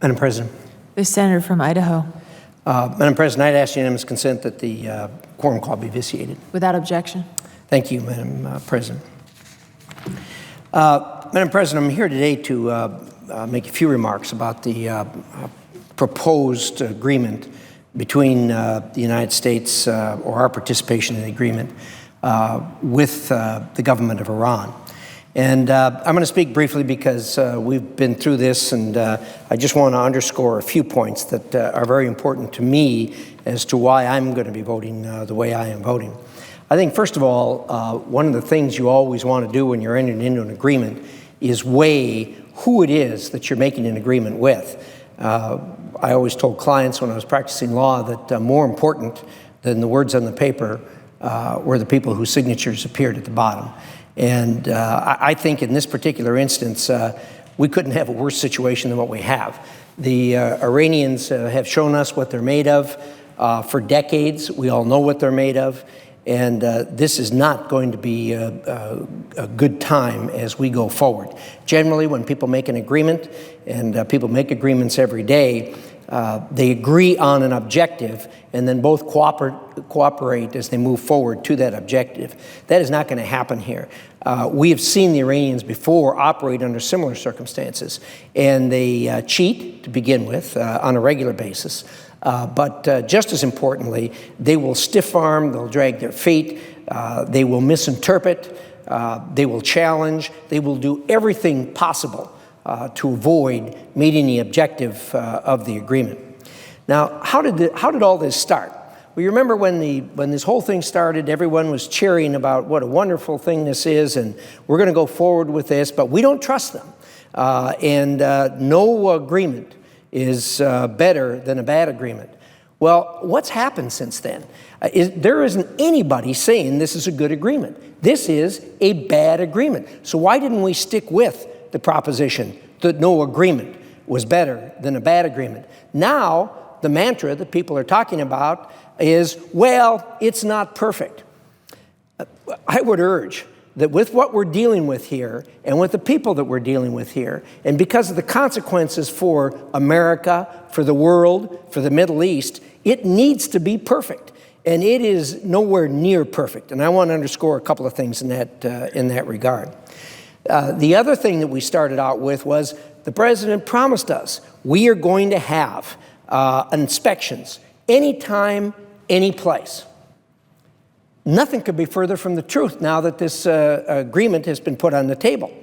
Madam President. The senator from Idaho. Madam President, I'd ask unanimous consent that the quorum call be vitiated. Without objection. Thank you, Madam President. Madam President, I'm here today to make a few remarks about the proposed agreement between the United States, or our participation in the agreement, with the government of Iran. And I'm going to speak briefly because we've been through this, and I just want to underscore a few points that are very important to me as to why I'm going to be voting the way I am voting. I think, first of all, one of the things you always want to do when you're entering into an agreement is weigh who it is that you're making an agreement with. I always told clients when I was practicing law that more important than the words on the paper were the people whose signatures appeared at the bottom. And I think in this particular instance, we couldn't have a worse situation than what we have. The Iranians have shown us what they're made of for decades. We all know what they're made of. And this is not going to be a good time as we go forward. Generally, when people make an agreement, and people make agreements every day, they agree on an objective and then both cooperate as they move forward to that objective. That is not going to happen here. We have seen the Iranians before operate under similar circumstances, and they cheat to begin with on a regular basis. But just as importantly, they will stiff arm, they'll drag their feet, they will misinterpret, they will challenge, they will do everything possible to avoid meeting the objective of the agreement. Now, how did all this start? Well, you remember when this whole thing started, everyone was cheering about what a wonderful thing this is, and we're going to go forward with this, but we don't trust them. No agreement is better than a bad agreement. Well, what's happened since then? There isn't anybody saying this is a good agreement. This is a bad agreement. So why didn't we stick with the proposition that no agreement was better than a bad agreement? Now, the mantra that people are talking about is, well, it's not perfect. I would urge that with what we're dealing with here and with the people that we're dealing with here, and because of the consequences for America, for the world, for the Middle East, it needs to be perfect. And it is nowhere near perfect. And I want to underscore a couple of things in that regard. The other thing that we started out with was the president promised us we are going to have inspections anytime, any place. Nothing could be further from the truth now that this agreement has been put on the table.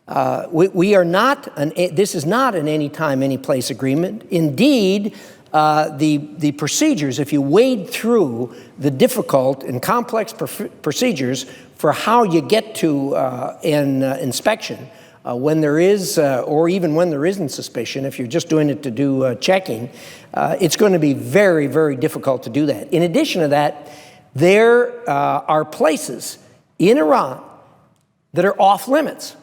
This is not an anytime, any place agreement. Indeed, the procedures, if you wade through the difficult and complex procedures for how you get to an inspection, when there is, or even when there isn't suspicion, if you're just doing it to do checking, it's going to be very, very difficult to do that. In addition to that, there are places in Iran that are off limits.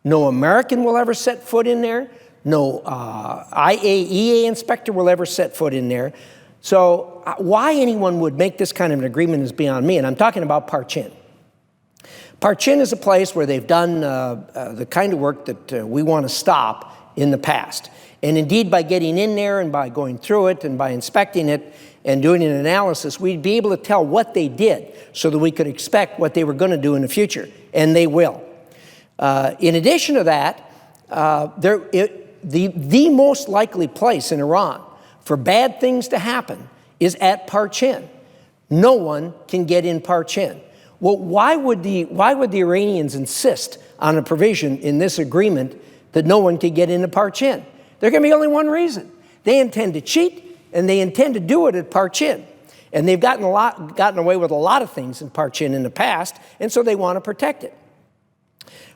No American will ever set foot in there. No IAEA inspector will ever set foot in there. So why anyone would make this kind of an agreement is beyond me, and I'm talking about Parchin. Parchin is a place where they've done the kind of work that we want to stop in the past. And indeed, by getting in there and by going through it and by inspecting it and doing an analysis, we'd be able to tell what they did so that we could expect what they were going to do in the future, and they will. In addition to that, the most likely place in Iran for bad things to happen is at Parchin. No one can get in Parchin. Well, why would the Iranians insist on a provision in this agreement that no one could get into Parchin? There can be only one reason. They intend to cheat, and they intend to do it at Parchin. And they've gotten away with a lot of things in Parchin in the past, and so they want to protect it.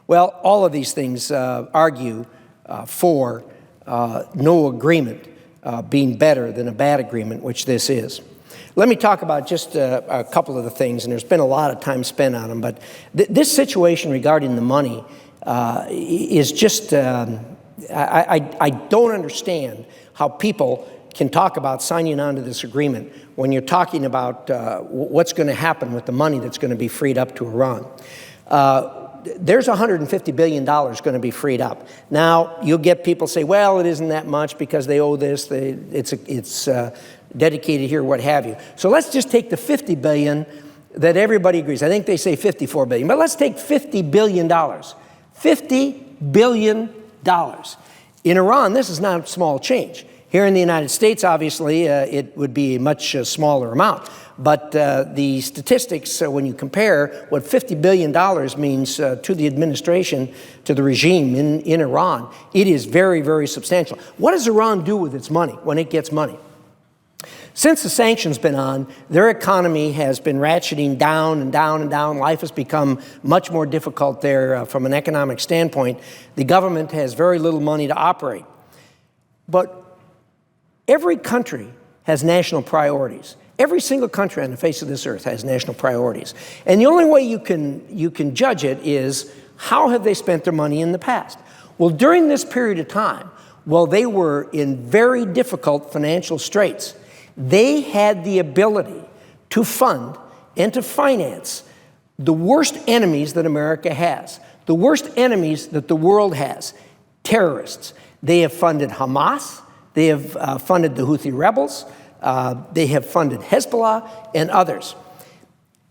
Well, all of these things argue for no agreement being better than a bad agreement, which this is. Let me talk about just a couple of the things, and there's been a lot of time spent on them, but this situation regarding the money is just, I don't understand how people can talk about signing on to this agreement when you're talking about what's going to happen with the money that's going to be freed up to Iran. there's $150 billion going to be freed up. Now, you'll get people say, well, it isn't that much because they owe this, it's dedicated here, what have you. So let's just take the $50 billion that everybody agrees. I think they say $54 billion, but let's take $50 billion. $50 billion. In Iran, this is not small change. Here in the United States, obviously, it would be a much smaller amount. But the statistics, when you compare what $50 billion means to the administration, to the regime in Iran, it is very, very substantial. What does Iran do with its money when it gets money? Since the sanctions been on, their economy has been ratcheting down and down and down. Life has become much more difficult there from an economic standpoint. The government has very little money to operate. But every country has national priorities. Every single country on the face of this earth has national priorities. And the only way you can judge it is, how have they spent their money in the past? Well, during this period of time, while they were in very difficult financial straits, they had the ability to fund and to finance the worst enemies that America has, the worst enemies that the world has, terrorists. They have funded Hamas, they have funded the Houthi rebels, they have funded Hezbollah and others.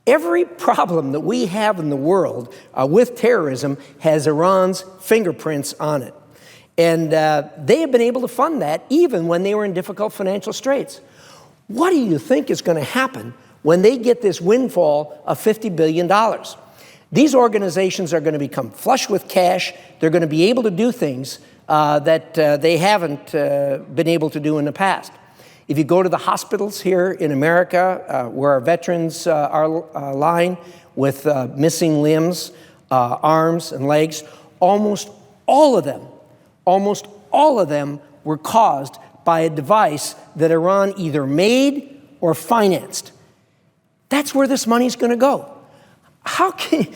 Every problem that we have in the world with terrorism has Iran's fingerprints on it. And they have been able to fund that even when they were in difficult financial straits. What do you think is going to happen when they get this windfall of $50 billion? These organizations are going to become flush with cash. They're going to be able to do things that they haven't been able to do in the past. If you go to the hospitals here in America, where our veterans are lying with missing limbs, arms and legs, almost all of them were caused by a device that Iran either made or financed. That's where this money's going to go. How can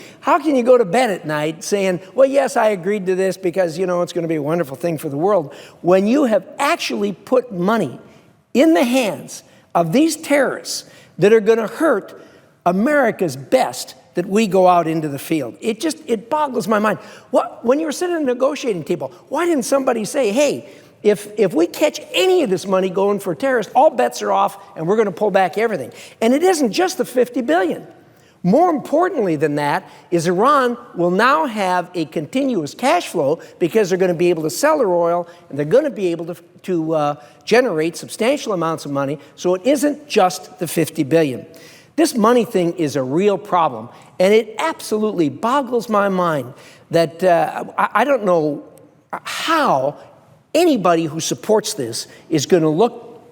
you go to bed at night saying, well, yes, I agreed to this because, you know, it's going to be a wonderful thing for the world, when you have actually put money in the hands of these terrorists that are going to hurt America's best that we go out into the field? It boggles my mind. When you were sitting at a negotiating table, why didn't somebody say, hey, if we catch any of this money going for terrorists, all bets are off and we're going to pull back everything? And it isn't just the $50 billion. More importantly than that is Iran will now have a continuous cash flow because they're going to be able to sell their oil and they're going to be able to generate substantial amounts of money. So it isn't just the $50 billion. This money thing is a real problem, and it absolutely boggles my mind that I don't know how anybody who supports this is going to look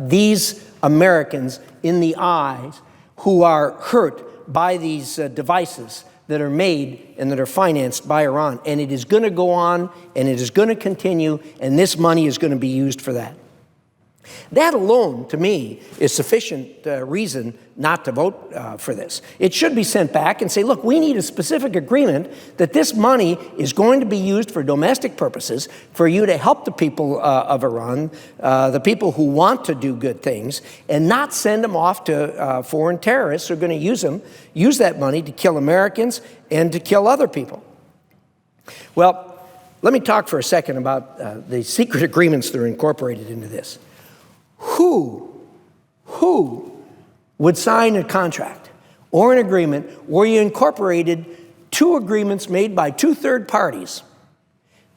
these Americans in the eyes who are hurt by these devices that are made and that are financed by Iran. And it is going to go on, and it is going to continue, and this money is going to be used for that. That alone, to me, is sufficient reason not to vote for this. It should be sent back and say, look, we need a specific agreement that this money is going to be used for domestic purposes, for you to help the people of Iran, the people who want to do good things, and not send them off to foreign terrorists who are going to use that money to kill Americans and to kill other people. Well, let me talk for a second about the secret agreements that are incorporated into this. Who would sign a contract or an agreement where you incorporated two agreements made by two third parties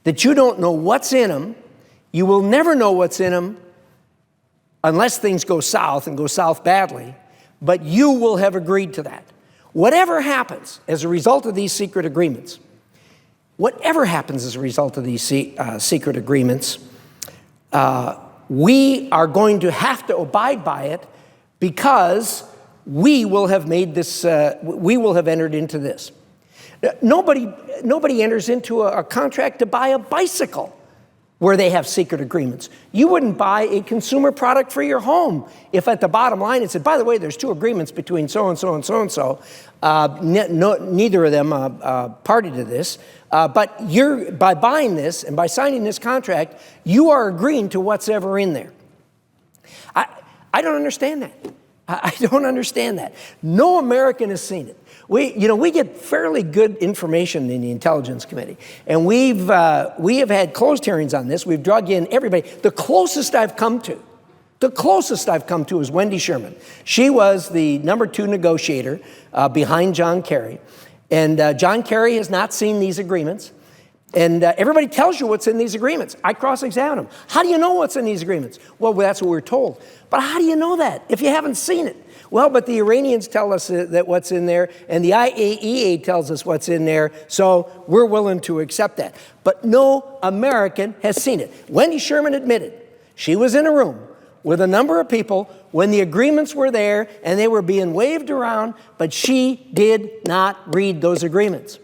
that you don't know what's in them? You will never know what's in them unless things go south and go south badly, but you will have agreed to that. Whatever happens as a result of these secret agreements, we are going to have to abide by it because we will have made this, we will have entered into this. Nobody enters into a contract to buy a bicycle where they have secret agreements. You wouldn't buy a consumer product for your home if at the bottom line it said, by the way, there's two agreements between so-and-so and so-and-so. Neither of them party to this. But by buying this and by signing this contract, you are agreeing to what's ever in there. I don't understand that. I don't understand that. No American has seen it. We get fairly good information in the Intelligence Committee, and we have had closed hearings on this. We've drug in everybody. The closest I've come to is Wendy Sherman. She was the #2 negotiator behind John Kerry, and John Kerry has not seen these agreements. And everybody tells you what's in these agreements. I cross-examine them. How do you know what's in these agreements? Well, that's what we're told. But how do you know that if you haven't seen it? Well, but the Iranians tell us that what's in there, and the IAEA tells us what's in there, so we're willing to accept that. But no American has seen it. Wendy Sherman admitted she was in a room with a number of people when the agreements were there and they were being waved around, but she did not read those agreements.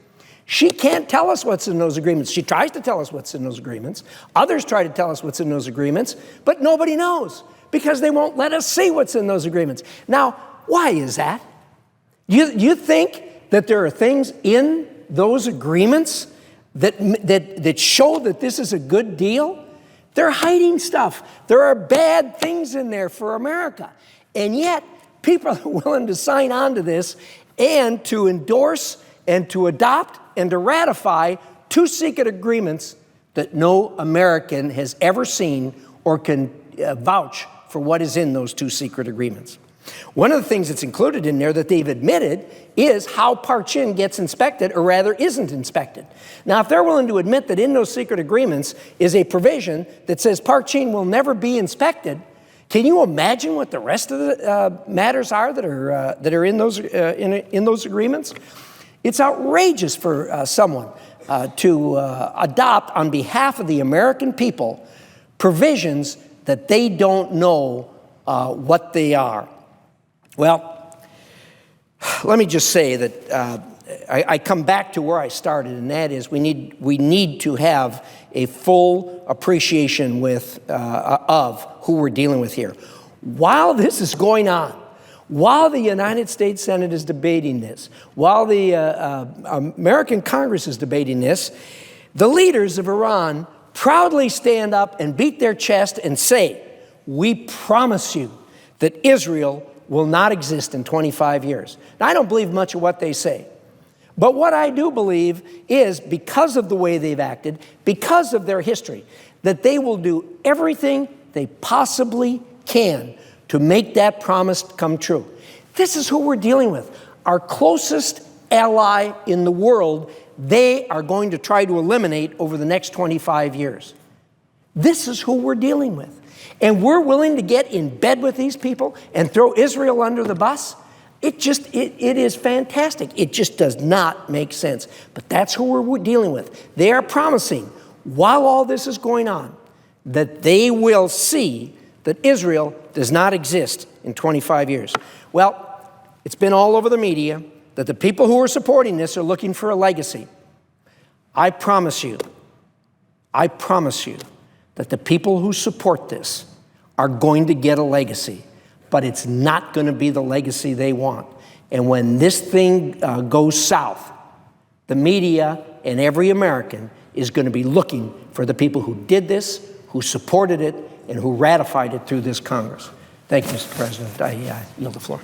She can't tell us what's in those agreements. She tries to tell us what's in those agreements. Others try to tell us what's in those agreements, but nobody knows because they won't let us see what's in those agreements. Now, why is that? You think that there are things in those agreements that show that this is a good deal? They're hiding stuff. There are bad things in there for America. And yet, people are willing to sign on to this and to endorse and to adopt and to ratify 2 secret agreements that no American has ever seen or can vouch for what is in those 2 secret agreements. One of the things that's included in there that they've admitted is how Parchin gets inspected, or rather isn't inspected. Now, if they're willing to admit that in those secret agreements is a provision that says Parchin will never be inspected, can you imagine what the rest of the matters are that are in those agreements? It's outrageous for someone to adopt on behalf of the American people provisions that they don't know what they are. Well, let me just say that I come back to where I started, and that is we need to have a full appreciation of who we're dealing with here. While this is going on, while the United States Senate is debating this, while the American Congress is debating this, the leaders of Iran proudly stand up and beat their chest and say, "We promise you that Israel will not exist in 25 years." Now, I don't believe much of what they say. But what I do believe is, because of the way they've acted, because of their history, that they will do everything they possibly can to make that promise come true. This is who we're dealing with. Our closest ally in the world, they are going to try to eliminate over the next 25 years. This is who we're dealing with. And we're willing to get in bed with these people and throw Israel under the bus? It is fantastic. It just does not make sense. But that's who we're dealing with. They are promising, while all this is going on, that they will see that Israel does not exist in 25 years. Well, it's been all over the media that the people who are supporting this are looking for a legacy. I promise you that the people who support this are going to get a legacy, but it's not going to be the legacy they want. And when this thing goes south, the media and every American is going to be looking for the people who did this, who supported it, and who ratified it through this Congress. Thank you, Mr. President. I yield the floor.